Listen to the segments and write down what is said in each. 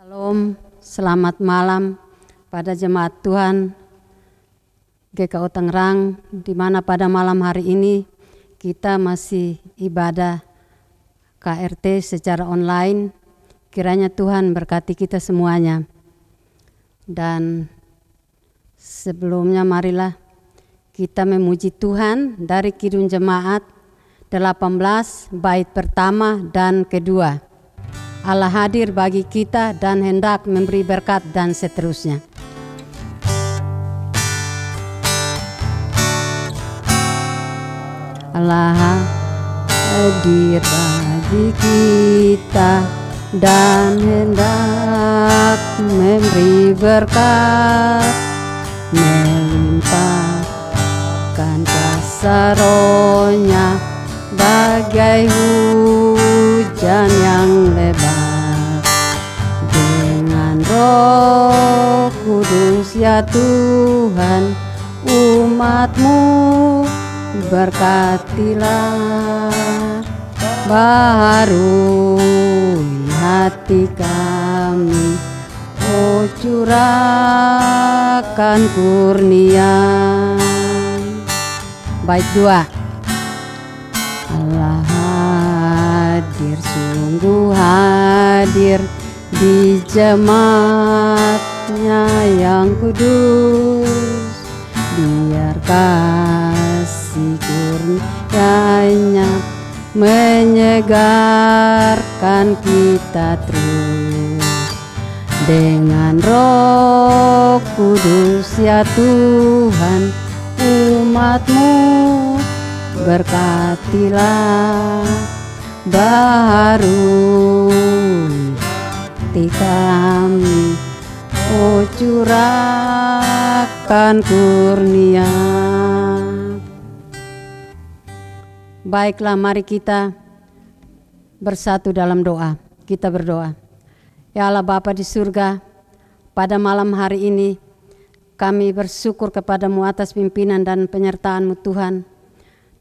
Shalom, selamat malam pada jemaat Tuhan GKO Tangerang, di mana pada malam hari ini kita masih ibadah KRT secara online. Kiranya Tuhan berkati kita semuanya. Dan sebelumnya marilah kita memuji Tuhan dari Kidung Jemaat 18 bait pertama dan kedua. Allah hadir bagi kita dan hendak memberi berkat dan seterusnya. Allah hadir bagi kita dan hendak memberi berkat, melimpahkan kasih-Nya bagai hujan yang lebat. Dengan Roh Kudus ya Tuhan, umat-Mu berkatilah, baharui hati kami, oh curahkan kurnia. Bait 2. Allah hadir, sungguh hadir di jemaat-Nya yang kudus. Biar kasih kurnia-Nya menyegarkan kita terus. Dengan Roh Kudus ya Tuhan, umat-Mu berkatilah, baharui hati kami, oh curahkan kurnia. Baiklah, mari kita bersatu dalam doa. Kita berdoa. Ya Allah Bapa di surga, pada malam hari ini kami bersyukur kepada-Mu atas pimpinan dan penyertaan-Mu Tuhan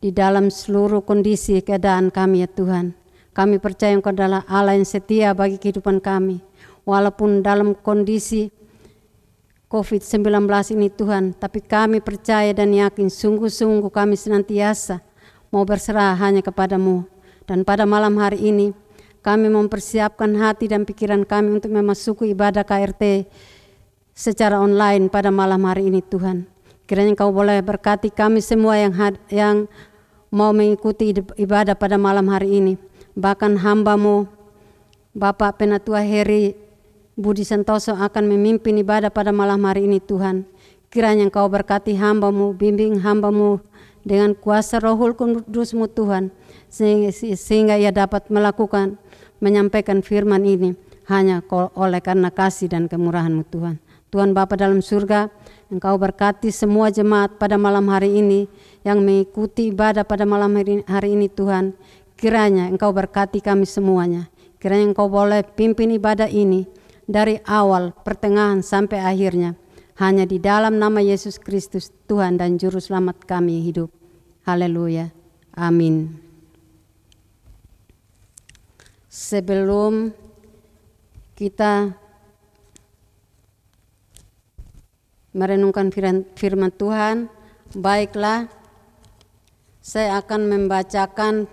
di dalam seluruh kondisi keadaan kami ya Tuhan. Kami percaya Engkau adalah Allah yang setia bagi kehidupan kami. Walaupun dalam kondisi COVID-19 ini Tuhan, tapi kami percaya dan yakin sungguh-sungguh kami senantiasa mau berserah hanya kepada-Mu. Dan pada malam hari ini kami mempersiapkan hati dan pikiran kami untuk memasuki ibadah KRT secara online pada malam hari ini Tuhan. Kiranya Engkau boleh berkati kami semua yang mau mengikuti ibadah pada malam hari ini. Bahkan hamba-Mu Bapak Penatua Heri Budi Santoso akan memimpin ibadah pada malam hari ini Tuhan. Kiranya Engkau berkati hamba-Mu, bimbing hamba-Mu dengan kuasa Roh Kudus-Mu Tuhan, sehingga ia dapat menyampaikan firman ini hanya oleh karena kasih dan kemurahan-Mu Tuhan. Tuhan Bapa dalam surga, Engkau berkati semua jemaat pada malam hari ini yang mengikuti ibadah pada malam hari ini Tuhan. Kiranya Engkau berkati kami semuanya. Kiranya Engkau boleh pimpin ibadah ini dari awal, pertengahan sampai akhirnya. Hanya di dalam nama Yesus Kristus Tuhan dan Juru Selamat kami hidup. Haleluya. Amin. Sebelum kita merenungkan firman Tuhan, baiklah saya akan membacakan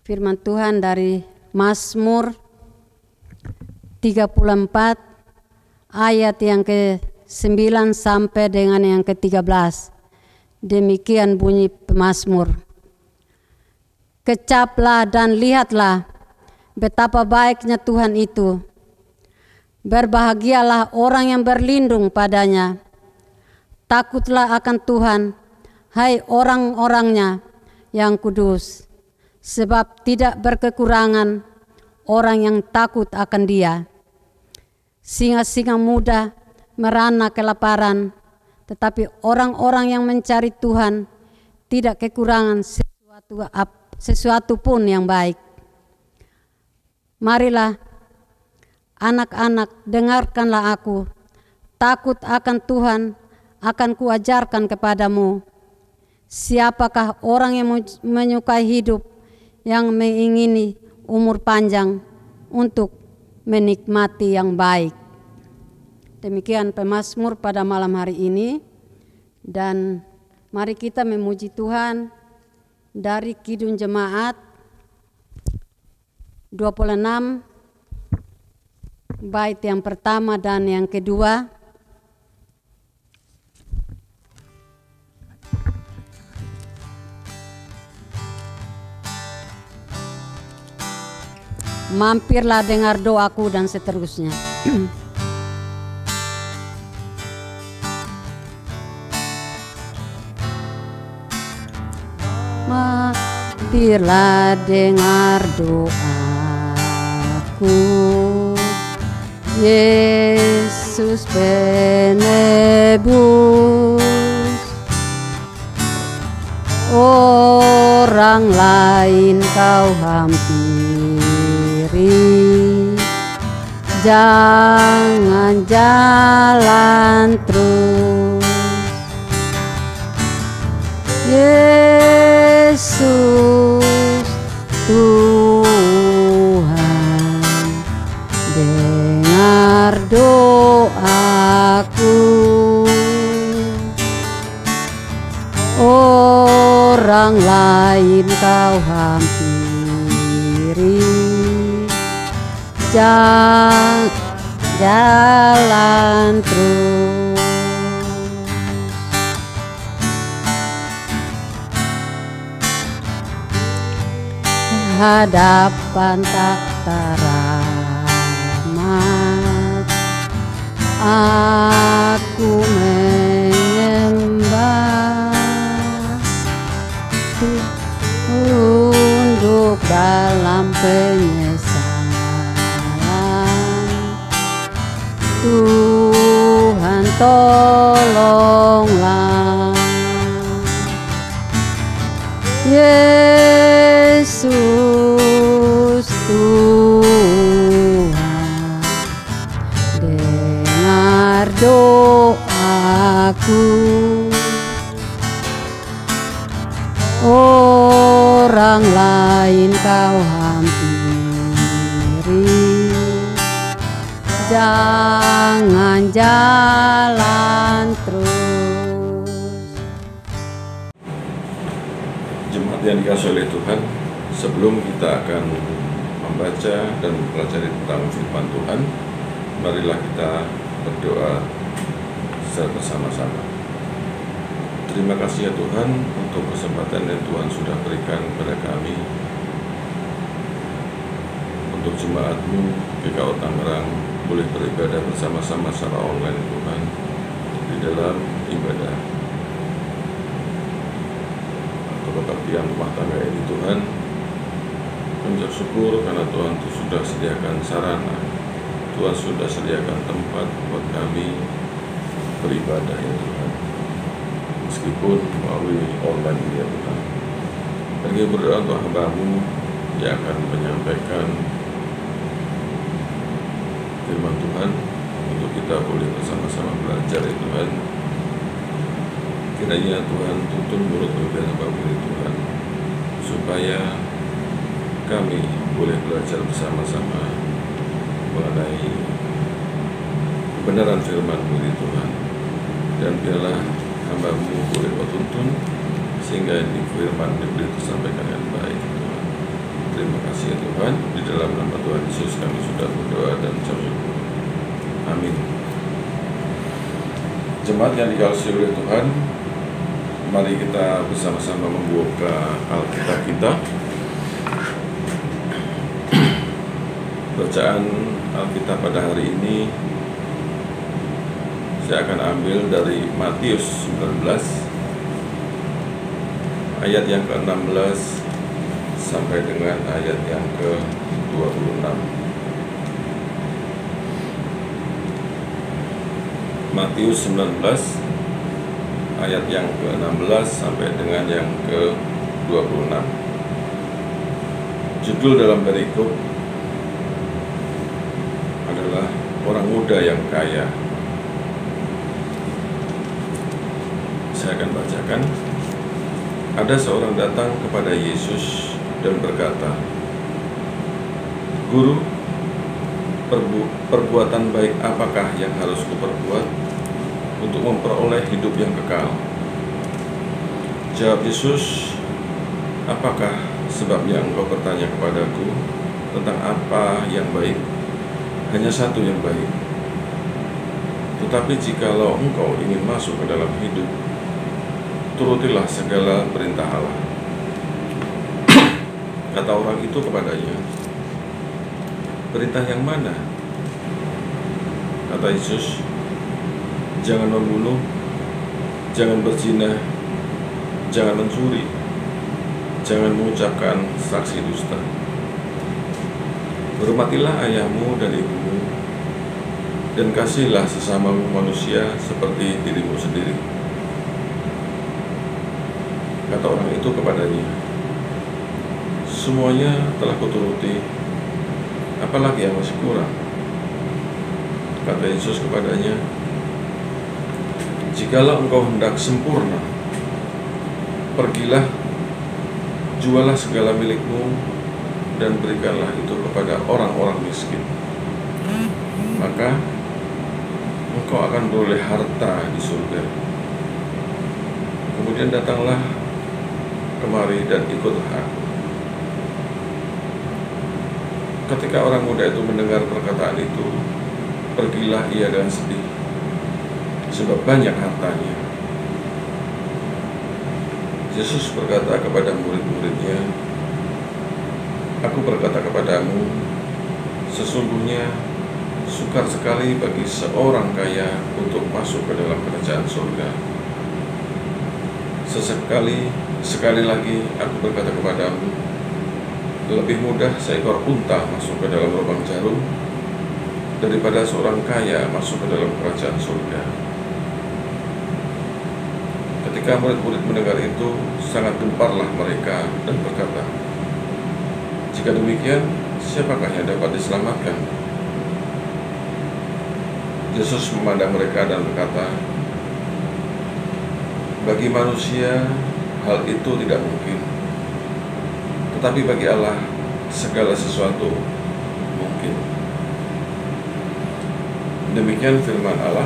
firman Tuhan dari Mazmur 34 ayat yang ke-9 sampai dengan yang ke-13. Demikian bunyi Mazmur. Kecaplah dan lihatlah betapa baiknya Tuhan itu. Berbahagialah orang yang berlindung padanya. Takutlah akan Tuhan, hai orang-orangnya yang kudus, sebab tidak berkekurangan orang yang takut akan Dia. Singa-singa muda merana kelaparan, tetapi orang-orang yang mencari Tuhan tidak kekurangan sesuatu pun yang baik. Marilah anak-anak, dengarkanlah aku. Takut akan Tuhan akan kuajarkan kepadamu. Siapakah orang yang menyukai hidup, yang mengingini umur panjang untuk menikmati yang baik. Demikian pemazmur pada malam hari ini, dan mari kita memuji Tuhan dari Kidung Jemaat 26 bait yang pertama dan yang kedua. Mampirlah dengar doaku dan seterusnya. Mampirlah dengar doaku, Yesus penebus. Orang lain kau hampiri, jangan jalan terus. Yesus Tuhan, dengar doaku. Orang lain kau hampiri, jangan jalan terus. Hadapan takhta rahmat, aku menyembah, tunduk dalam penyesalan. Tuhan tolonglah, Yesus Tuhan, dengar doaku. Orang lain kau hampiri, jangan jalan terus. Jemaat yang dikasihi oleh Tuhan, sebelum kita akan membaca dan mempelajari tentang firman Tuhan, marilah kita berdoa secara bersama-sama. Terima kasih ya Tuhan untuk kesempatan yang Tuhan sudah berikan kepada kami untuk jemaat-Mu GKO Tangerang boleh beribadah bersama-sama secara online Tuhan di dalam ibadah atau kebaktian rumah tangga ini Tuhan. Mengucap syukur karena Tuhan sudah sediakan sarana, Tuhan sudah sediakan tempat buat kami beribadah ya Tuhan, meskipun melalui online ini ya Tuhan. Dan kami berdoa untuk hamba-Mu yang akan menyampaikan firman Tuhan, untuk kita boleh bersama-sama belajar ya Tuhan. Kiranya Tuhan tuntun mulut dan hamba-Mu ya Tuhan, supaya kami boleh belajar bersama-sama mengenai kebenaran firman-Mu ya Tuhan. Dan biarlah hamba-Mu boleh Kau tuntun sehingga ini firman boleh tersampaikan dengan baik Tuhan. Terima kasih ya Tuhan, di dalam nama Tuhan Yesus kami sudah berdoa dan bersyukur. Amin. Jemaat yang dikasihi oleh Tuhan, mari kita bersama-sama membuka Alkitab kita. Bacaan Alkitab pada hari ini saya akan ambil dari Matius 19 ayat yang ke-16 sampai dengan ayat yang ke-26. Matius 19 ayat yang ke-16 sampai dengan yang ke-26. Judul dalam perikop adalah orang muda yang kaya. Saya akan bacakan. Ada seorang datang kepada Yesus dan berkata, "Guru, perbuatan baik apakah yang harus kuperbuat untuk memperoleh hidup yang kekal? Jawab Yesus, apakah sebabnya engkau bertanya kepadaku tentang apa yang baik? Hanya satu yang baik. Tetapi jikalau engkau ingin masuk ke dalam hidup, turutilah segala perintah Allah. Kata orang itu kepadanya, perintah yang mana? Kata Yesus, jangan membunuh, jangan berzina, jangan mencuri, jangan mengucapkan saksi dusta. Hormatilah ayahmu dan ibumu, dan kasihilah sesamamu manusia seperti dirimu sendiri. Kata orang itu kepadanya, semuanya telah kuturuti, apalagi yang masih kurang? Kata Yesus kepadanya, jikalau engkau hendak sempurna, pergilah, jualah segala milikmu, dan berikanlah itu kepada orang-orang miskin. Maka engkau akan beroleh harta di surga. Kemudian datanglah kemari dan ikutlah aku. Ketika orang muda itu mendengar perkataan itu, pergilah ia dengan sedih, sebab banyak hartanya. Yesus berkata kepada murid-muridnya, aku berkata kepadamu, sesungguhnya sukar sekali bagi seorang kaya untuk masuk ke dalam kerajaan surga. Sekali lagi aku berkata kepadamu, lebih mudah seekor unta masuk ke dalam lubang jarum daripada seorang kaya masuk ke dalam kerajaan surga. Ketika murid-murid mendengar itu, sangat gemparlah mereka dan berkata, jika demikian, siapakah yang dapat diselamatkan? Yesus memandang mereka dan berkata, bagi manusia hal itu tidak mungkin, tetapi bagi Allah segala sesuatu mungkin. Demikian firman Allah.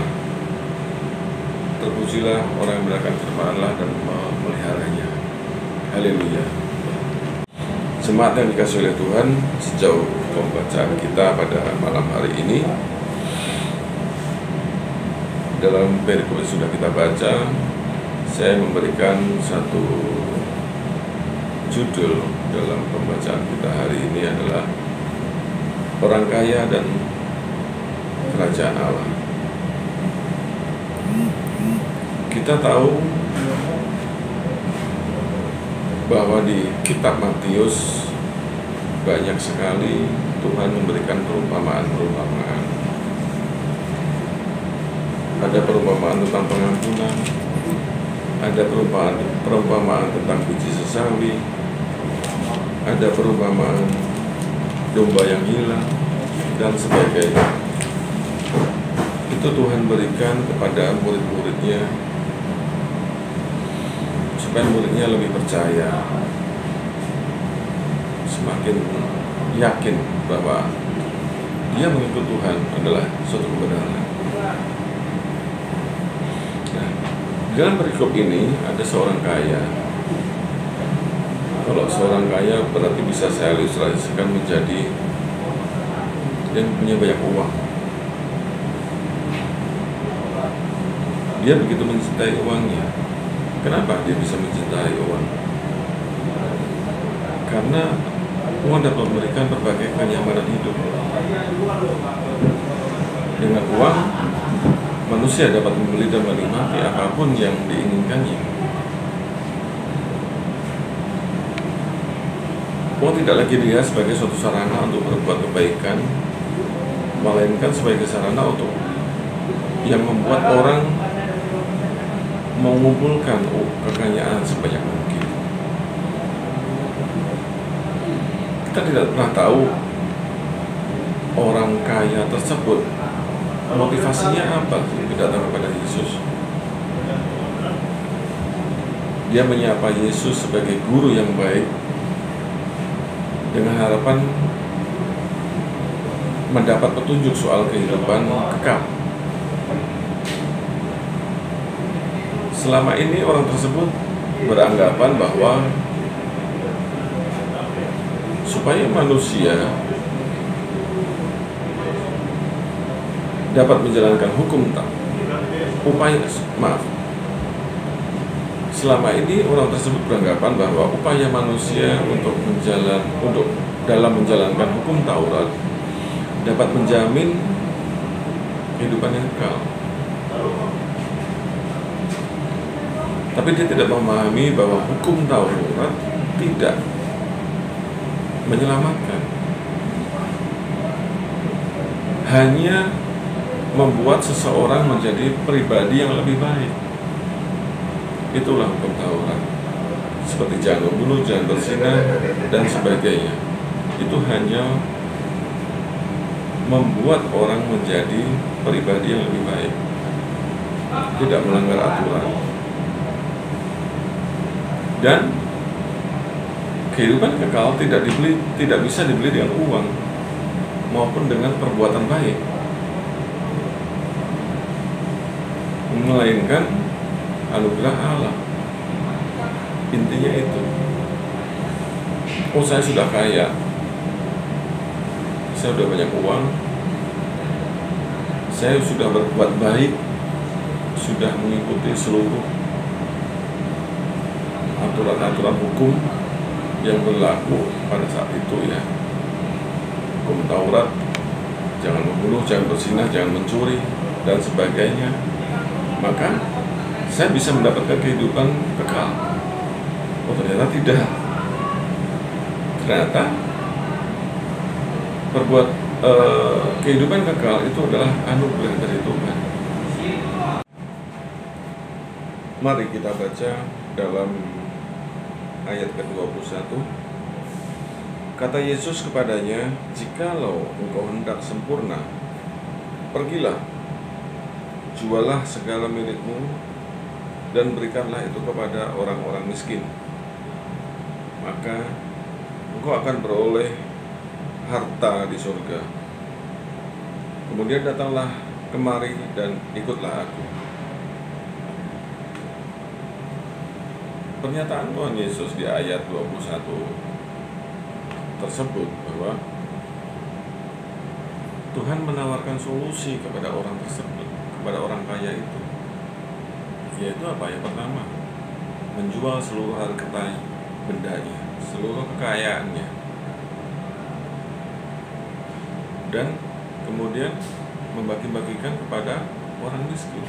Terpujilah orang yang mendengarkan firman Allah dan memeliharanya. Haleluya. Jemaat yang dikasihi oleh Tuhan, sejauh pembacaan kita pada malam hari ini, dalam perikop yang sudah kita baca, saya memberikan satu judul dalam pembacaan kita hari ini adalah orang kaya dan kerajaan Allah. Kita tahu bahwa di kitab Matius banyak sekali Tuhan memberikan perumpamaan-perumpamaan. Ada perumpamaan tentang pengampunan, ada perumpamaan tentang biji sesawi, ada perumpamaan domba yang hilang, dan sebagainya. Itu Tuhan berikan kepada murid-muridnya supaya muridnya lebih percaya, semakin yakin bahwa dia mengikut Tuhan adalah suatu kebenaran. Nah, dalam perikop ini ada seorang kaya. Kalau seorang kaya berarti bisa saya ilustrasikan menjadi yang punya banyak uang. Dia begitu mencintai uangnya. Kenapa dia bisa mencintai uang? Karena uang dapat memberikan berbagai kenyamanan hidup. Dengan uang, manusia dapat membeli dan menikmati apapun yang diinginkannya. Uang tidak lagi dilihat sebagai suatu sarana untuk berbuat kebaikan, melainkan sebagai sarana untuk yang membuat orang mengumpulkan kekayaan sebanyak mungkin. Kita tidak pernah tahu orang kaya tersebut motivasinya apa datang kepada Yesus. Dia menyapa Yesus sebagai guru yang baik dengan harapan mendapat petunjuk soal kehidupan kekal. Selama ini orang tersebut beranggapan bahwa supaya manusia dapat menjalankan hukum selama ini orang tersebut beranggapan bahwa upaya manusia dalam menjalankan hukum Taurat dapat menjamin kehidupan yang kekal. Tapi dia tidak memahami bahwa hukum Taurat tidak menyelamatkan, hanya membuat seseorang menjadi pribadi yang lebih baik. Itulah hukum Taurat. Seperti jangan membunuh, jangan berzina, dan sebagainya. Itu hanya membuat orang menjadi pribadi yang lebih baik, tidak melanggar aturan. Dan kehidupan kekal tidak bisa dibeli dengan uang maupun dengan perbuatan baik, melainkan anugerah Allah. Intinya itu. Oh, saya sudah kaya, saya sudah banyak uang, saya sudah berbuat baik, sudah mengikuti seluruh aturan-aturan hukum yang berlaku pada saat itu, ya. Hukum Taurat, jangan membunuh, jangan berzina, jangan mencuri, dan sebagainya. Maka saya bisa mendapatkan kehidupan kekal. Oh, ternyata tidak. Ternyata kehidupan kekal itu adalah anugerah dari Tuhan. Mari kita baca dalam ayat ke-21. Kata Yesus kepadanya, "Jikalau engkau hendak sempurna, pergilah, jualah segala milikmu dan berikanlah itu kepada orang-orang miskin. Maka engkau akan beroleh harta di surga. Kemudian datanglah kemari dan ikutlah aku." Pernyataan Tuhan Yesus di ayat 21 tersebut bahwa Tuhan menawarkan solusi kepada orang tersebut, kepada orang kaya itu. Yaitu apa? Yang pertama, menjual seluruh harta bendanya, seluruh kekayaannya, dan kemudian membagi-bagikan kepada orang miskin.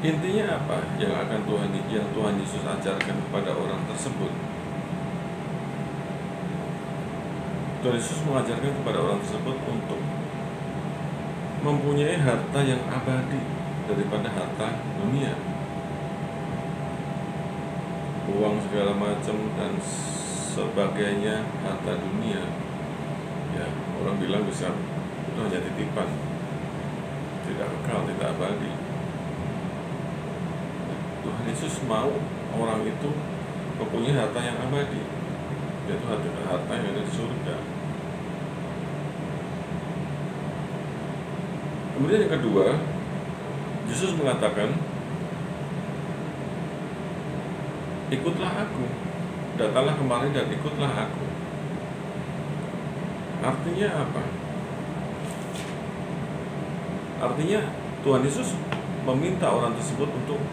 Intinya apa yang Tuhan Yesus ajarkan kepada orang tersebut? Tuhan Yesus mengajarkan kepada orang tersebut untuk mempunyai harta yang abadi daripada harta dunia. Uang segala macam dan sebagainya, harta dunia, ya, orang bilang bisa itu hanya titipan, tidak kekal, tidak abadi. Tuhan Yesus mau orang itu mempunyai harta yang abadi, yaitu harta yang ada di surga. Kemudian yang kedua, Yesus mengatakan, "Ikutlah aku, datanglah kemari dan ikutlah aku." Artinya apa? Artinya Tuhan Yesus meminta orang tersebut untuk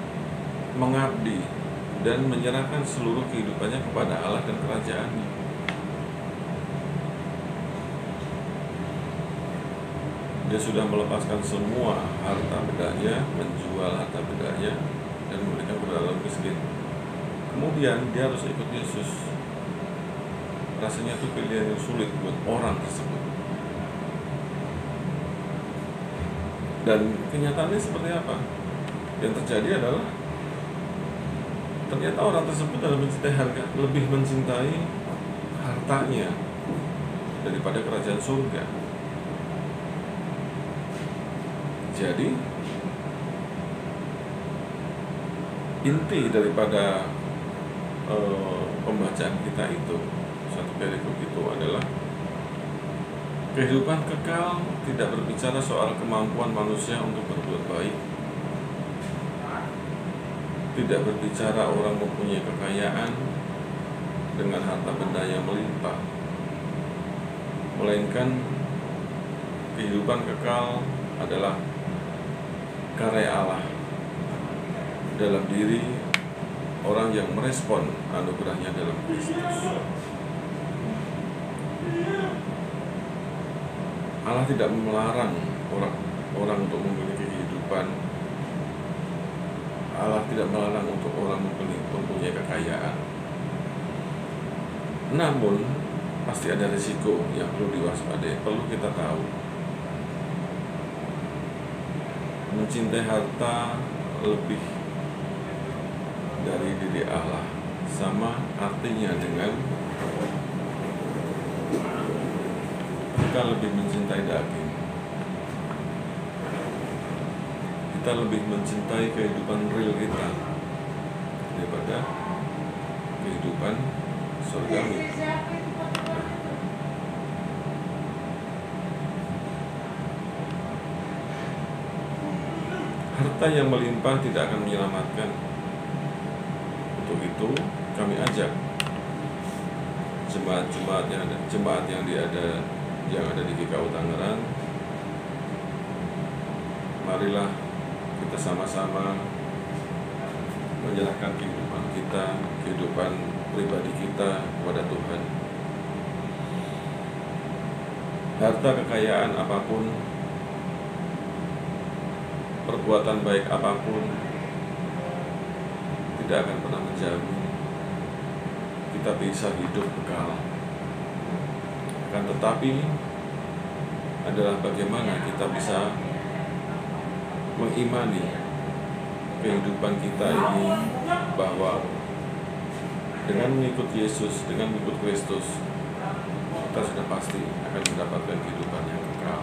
mengabdi dan menyerahkan seluruh kehidupannya kepada Allah dan kerajaan-Nya. Dia sudah melepaskan semua harta bendanya, menjual harta bendanya, dan memberikan kepada orang miskin. Kemudian dia harus ikut Yesus. Rasanya itu pilihan yang sulit buat orang tersebut. Dan kenyataannya seperti apa? Yang terjadi adalah ternyata orang tersebut lebih mencintai hartanya daripada kerajaan surga. Jadi inti daripada pembacaan kita itu, satu perikop itu adalah kehidupan kekal tidak berbicara soal kemampuan manusia untuk berbuat baik, tidak berbicara orang mempunyai kekayaan dengan harta benda yang melimpah, melainkan kehidupan kekal adalah karya Allah dalam diri orang yang merespon anugerahnya dalam Kristus. Allah tidak melarang orang untuk memiliki kehidupan. Allah tidak melarang untuk orang mempunyai kekayaan. Namun pasti ada risiko yang perlu diwaspadai, perlu kita tahu. Mencintai harta lebih dari diri Allah sama artinya dengan kita lebih mencintai daging. Kita lebih mencintai kehidupan real kita daripada kehidupan surgawi. Harta yang melimpah tidak akan menyelamatkan. Untuk itu kami ajak jemaat yang ada di GKU Tangerang, marilah kita sama-sama menyerahkan kehidupan kita, kehidupan pribadi kita kepada Tuhan. Harta kekayaan apapun, perbuatan baik apapun tidak akan pernah menjamin kita bisa hidup kekal. Akan tetapi adalah bagaimana kita bisa mengimani kehidupan kita ini, bahwa dengan mengikut Yesus, dengan mengikut Kristus, kita sudah pasti akan mendapatkan kehidupan yang kekal.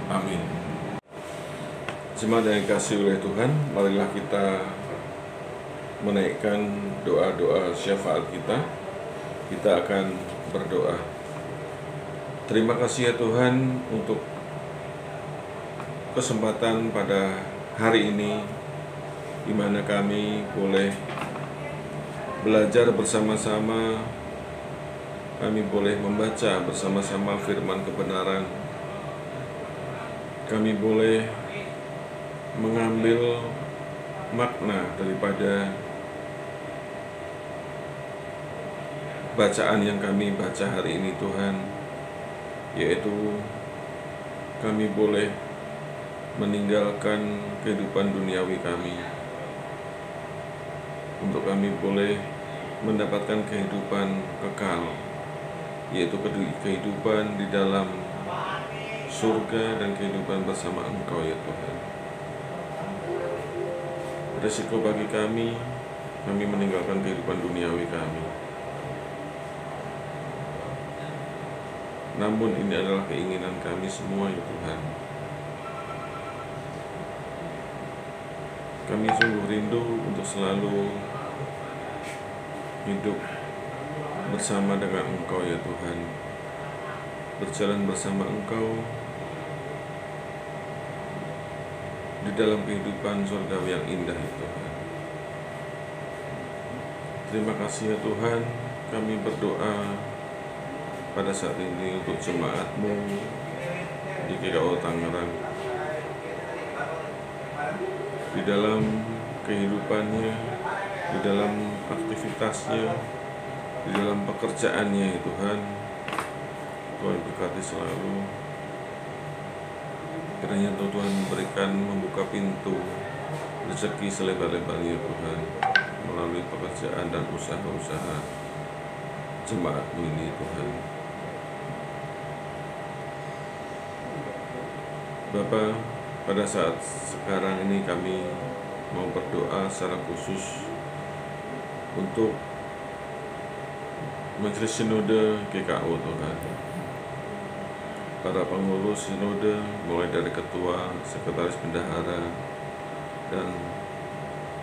Amin. Jemaat yang dikasihi oleh Tuhan, marilah kita menaikkan doa-doa syafaat kita. Kita akan berdoa. Terima kasih ya Tuhan untuk kesempatan pada hari ini, di mana kami boleh belajar bersama-sama, kami boleh membaca bersama-sama firman kebenaran, kami boleh mengambil makna daripada bacaan yang kami baca hari ini Tuhan, yaitu kami boleh meninggalkan kehidupan duniawi kami untuk kami boleh mendapatkan kehidupan kekal, yaitu kehidupan di dalam surga dan kehidupan bersama Engkau ya Tuhan. Resiko bagi kami meninggalkan kehidupan duniawi kami. Namun ini adalah keinginan kami semua ya Tuhan. Kami sungguh rindu untuk selalu hidup bersama dengan Engkau ya Tuhan, berjalan bersama Engkau di dalam kehidupan surgawi yang indah ya Tuhan. Terima kasih ya Tuhan, kami berdoa pada saat ini untuk jemaat-Mu di GKU Tangerang, di dalam kehidupannya, di dalam aktivitasnya, di dalam pekerjaannya ya Tuhan. Tuhan berkati selalu. Kiranya Tuhan memberikan, membuka pintu rezeki selebar-lebarnya Tuhan, melalui pekerjaan dan usaha-usaha jemaat-Mu ini Tuhan. Bapa, pada saat sekarang ini kami mau berdoa secara khusus untuk Majelis Sinode GKU Tuhan. Para pengurus sinode, mulai dari ketua, sekretaris bendahara, dan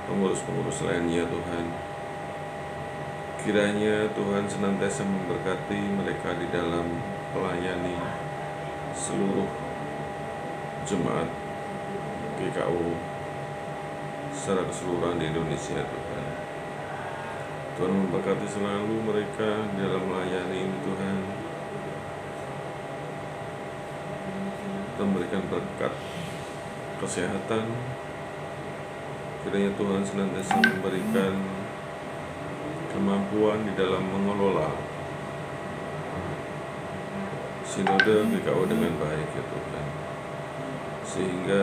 pengurus-pengurus lainnya Tuhan. Kiranya Tuhan senantiasa memberkati mereka di dalam melayani seluruh jemaat GKO secara keseluruhan di Indonesia, Tuhan. Tuhan memberkati selalu mereka di dalam melayani ini, Tuhan, dan memberikan berkat kesehatan. Kiranya Tuhan senantiasa memberikan kemampuan di dalam mengelola sinode GKO dengan baik, ya Tuhan, sehingga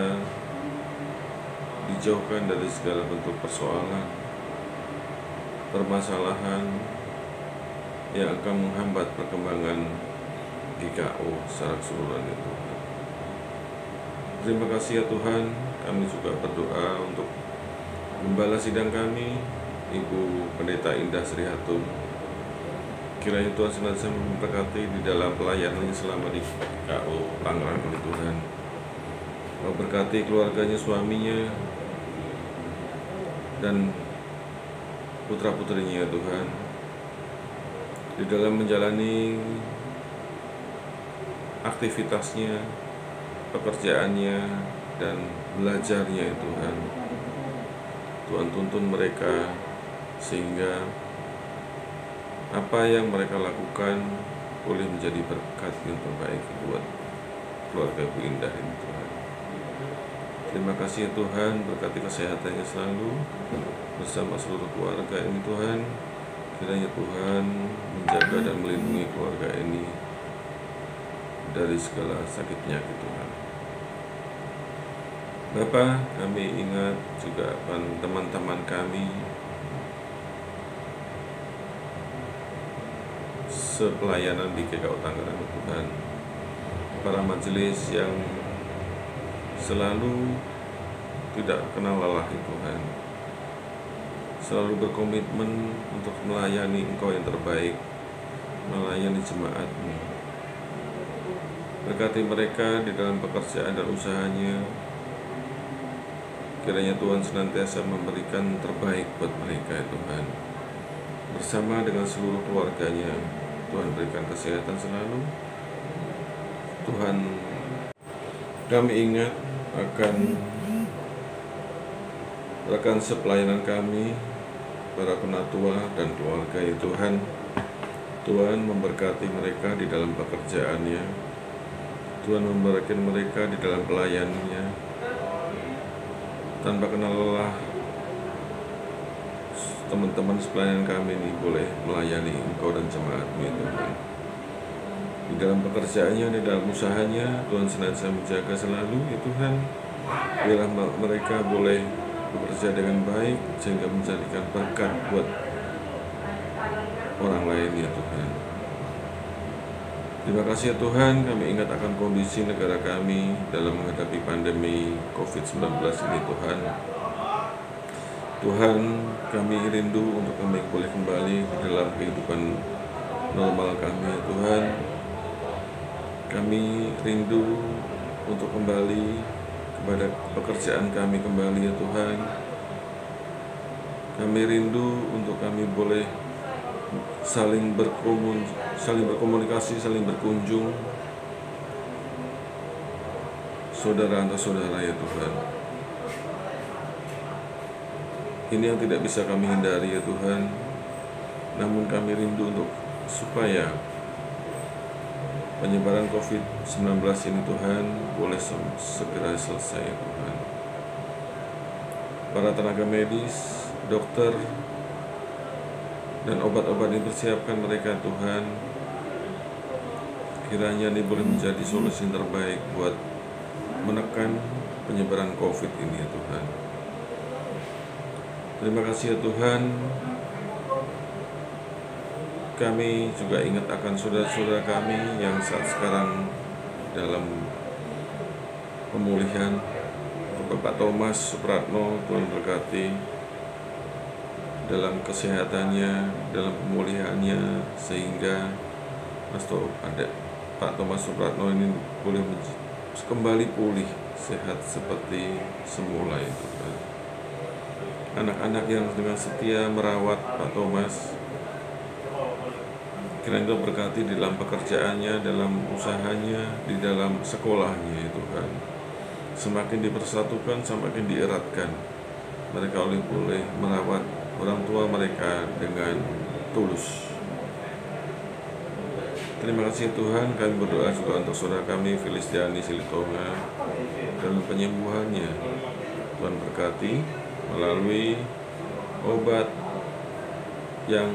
dijauhkan dari segala bentuk persoalan, permasalahan yang akan menghambat perkembangan GKO secara keseluruhan, ya Tuhan. Terima kasih ya Tuhan. Kami juga berdoa untuk Gembala sidang kami, Ibu Pendeta Indah Sri Hatun. Kiranya Tuhan senantiasa memberkati di dalam pelayanannya selama di GKO Tangerang ini, Tuhan. Memberkati keluarganya, suaminya, dan putra-putrinya, Tuhan, di dalam menjalani aktivitasnya, pekerjaannya, dan belajarnya, ya Tuhan. Tuhan tuntun mereka sehingga apa yang mereka lakukan boleh menjadi berkat yang terbaik buat keluarga Ibu Indah ini, Tuhan. Terima kasih ya Tuhan, berkati kesehatannya selalu bersama seluruh keluarga ini, Tuhan. Kiranya Tuhan menjaga dan melindungi keluarga ini dari segala sakit penyakit, Tuhan. Bapa, kami ingat juga teman-teman kami sepelayanan di GKO Tangerang, Tuhan. Para majelis yang selalu tidak kenal lelah, Tuhan. Selalu berkomitmen untuk melayani Engkau yang terbaik, melayani jemaat-Mu. Berkati mereka di dalam pekerjaan dan usahanya. Kiranya Tuhan senantiasa memberikan terbaik buat mereka, ya Tuhan. Bersama dengan seluruh keluarganya, Tuhan berikan kesehatan selalu. Tuhan, kami ingat akan rekan sepelayanan kami, para penatua dan keluarga, ya Tuhan. Tuhan memberkati mereka di dalam pekerjaannya. Tuhan memberkati mereka di dalam pelayanannya. Tanpa kenal lelah, teman-teman sepelayanan kami ini boleh melayani Engkau dan jemaat-Mu, ya Tuhan. Di dalam pekerjaannya, di dalam usahanya, Tuhan senantiasa menjaga selalu, ya Tuhan. Biarlah mereka boleh bekerja dengan baik sehingga menjadikan berkat buat orang lain, ya Tuhan. Terima kasih ya Tuhan, kami ingat akan kondisi negara kami dalam menghadapi pandemi COVID-19 ini, Tuhan. Tuhan, kami rindu untuk kami boleh kembali ke dalam kehidupan normal kami, ya Tuhan. Kami rindu untuk kembali kepada pekerjaan kami kembali, ya Tuhan. Kami rindu untuk kami boleh saling berkomunikasi, saling berkunjung, saudara antar saudara, ya Tuhan. Ini yang tidak bisa kami hindari, ya Tuhan. Namun kami rindu untuk supaya penyebaran COVID-19 ini, Tuhan, boleh segera selesai, ya Tuhan. Para tenaga medis, dokter, dan obat-obat yang dipersiapkan mereka, Tuhan, kiranya ini boleh menjadi solusi terbaik buat menekan penyebaran COVID ini, ya Tuhan. Terima kasih ya Tuhan. Kami juga ingat akan saudara-saudara kami yang saat sekarang dalam pemulihan. Bapak Thomas Supratno, Tuhan berkati dalam kesehatannya, dalam pemulihannya, sehingga Pak Thomas Supratno ini boleh kembali pulih sehat seperti semula, itu kan. Anak-anak yang dengan setia merawat Pak Thomas, Kiranya Tuhan berkati di dalam pekerjaannya, dalam usahanya, di dalam sekolahnya ya Tuhan. Semakin dipersatukan, semakin dieratkan. Mereka boleh merawat orang tua mereka dengan tulus. Terima kasih Tuhan, kami berdoa juga untuk saudara kami Filistiani Silitonga dalam penyembuhannya. Tuhan berkati melalui obat yang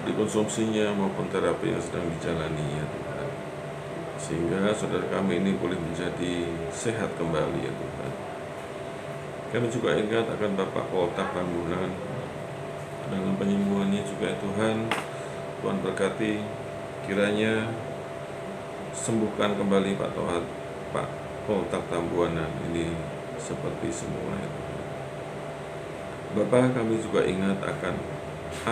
dikonsumsinya maupun terapi yang sedang dijalani ya Tuhan. Sehingga saudara kami ini boleh menjadi sehat kembali ya Tuhan. Kami juga ingat akan Bapak Poltak Tambunan dalam penyembuhannya juga ya Tuhan. Tuhan berkati, kiranya sembuhkan kembali Pak Poltak Tambunan ini seperti semula ya Tuhan. Bapak, kami juga ingat akan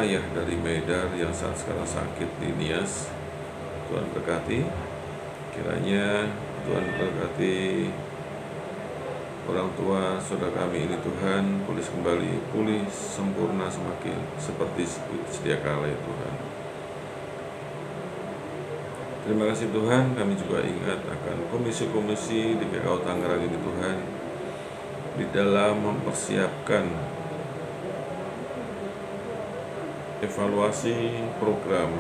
ayah dari Medar yang saat sekarang sakit di Nias. Tuhan berkati, kiranya Tuhan berkati orang tua saudara kami ini Tuhan pulih sempurna semakin seperti sedia kala ya Tuhan. Terima kasih Tuhan, kami juga ingat akan komisi-komisi di PKU Tangerang ini Tuhan, di dalam mempersiapkan evaluasi program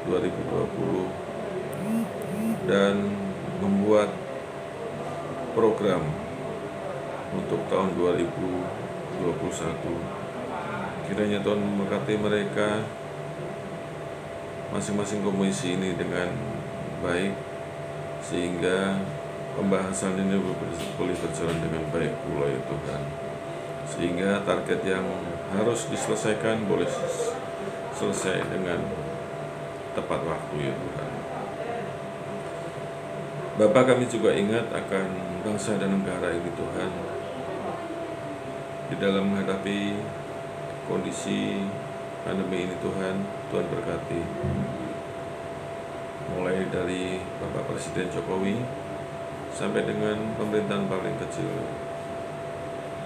2020 dan membuat program untuk tahun 2021. Kiranya Tuhan memberkati mereka masing-masing komisi ini dengan baik, sehingga pembahasan ini boleh berjalan dengan baik pula ya Tuhan, sehingga target yang harus diselesaikan boleh selesai dengan tepat waktu ya Tuhan. Bapak, kami juga ingat akan bangsa dan negara ini Tuhan, di dalam menghadapi kondisi pandemi ini Tuhan. Tuhan berkati mulai dari Bapak Presiden Jokowi sampai dengan pemerintahan paling kecil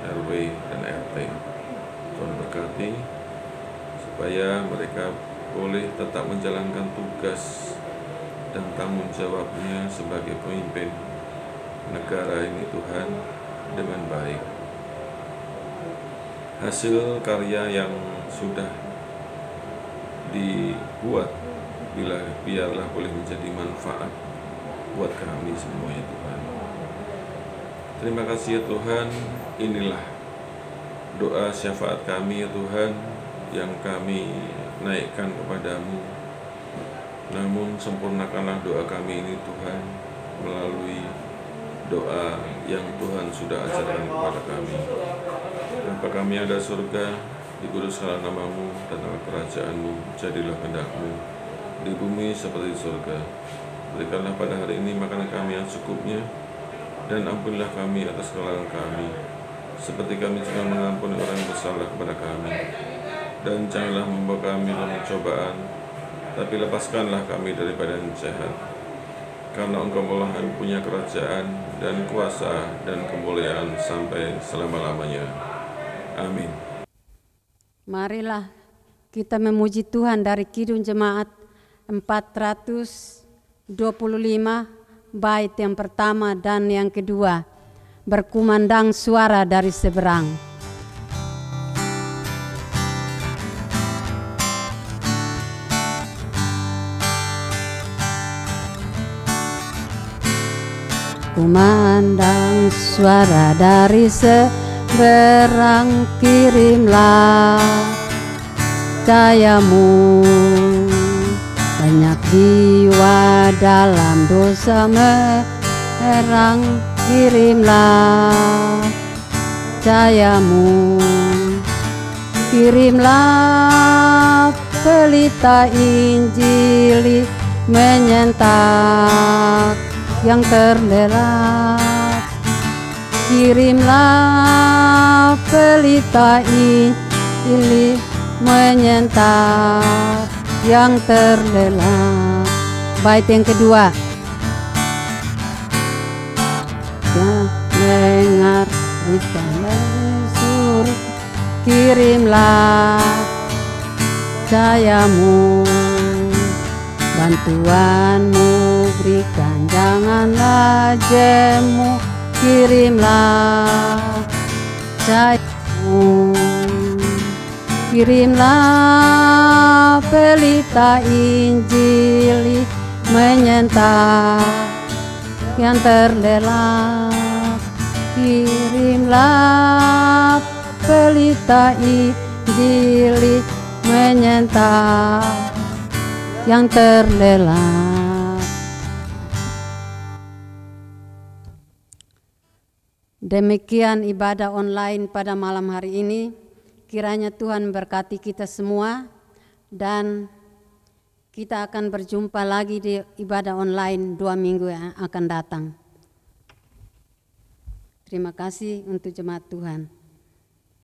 RW dan RT. Tuhan berkati supaya mereka boleh tetap menjalankan tugas dan tanggung jawabnya sebagai pemimpin negara ini Tuhan dengan baik. Hasil karya yang sudah dibuat biarlah boleh menjadi manfaat buat kami semua ya Tuhan. Terima kasih ya Tuhan, inilah doa syafaat kami ya Tuhan yang kami naikkan kepadamu. Namun sempurnakanlah doa kami ini Tuhan melalui doa yang Tuhan sudah ajarkan kepada kami. Bapa kami ada surga, dikuduskanlah namamu, datanglah kerajaanmu, jadilah kehendak-mu di bumi seperti di surga. Berikanlah pada hari ini makanan kami yang secukupnya, dan ampunilah kami atas kesalahan kami, seperti kami juga mengampuni orang yang bersalah kepada kami. Dan janganlah membawa kami dalam pencobaan, tapi lepaskanlah kami daripada yang jahat. Karena Engkau Allah yang punya kerajaan dan kuasa dan kemuliaan sampai selama-lamanya. Amin. Marilah kita memuji Tuhan dari Kidung Jemaat 425 bait yang pertama dan yang kedua, berkumandang suara dari seberang. Kumandang suara dari seberang, kirimlah cahayamu. Banyak jiwa dalam dosa merang, kirimlah cahayamu. Kirimlah pelita Injil menyentak yang terlelap. Kirimlah pelita Injil menyentak yang terlelap. Bait yang kedua, yang dengar berita surga, kirimlah cahayamu. bantuanmu berikan, janganlah jemu, kirimlah cahayamu, kirimlah pelita Injil menyentap yang terlelap, kirimlah pelita Injil menyentap yang terlelap. Demikian ibadah online pada malam hari ini. Kiranya Tuhan berkati kita semua dan kita akan berjumpa lagi di ibadah online 2 minggu yang akan datang. Terima kasih untuk jemaat Tuhan.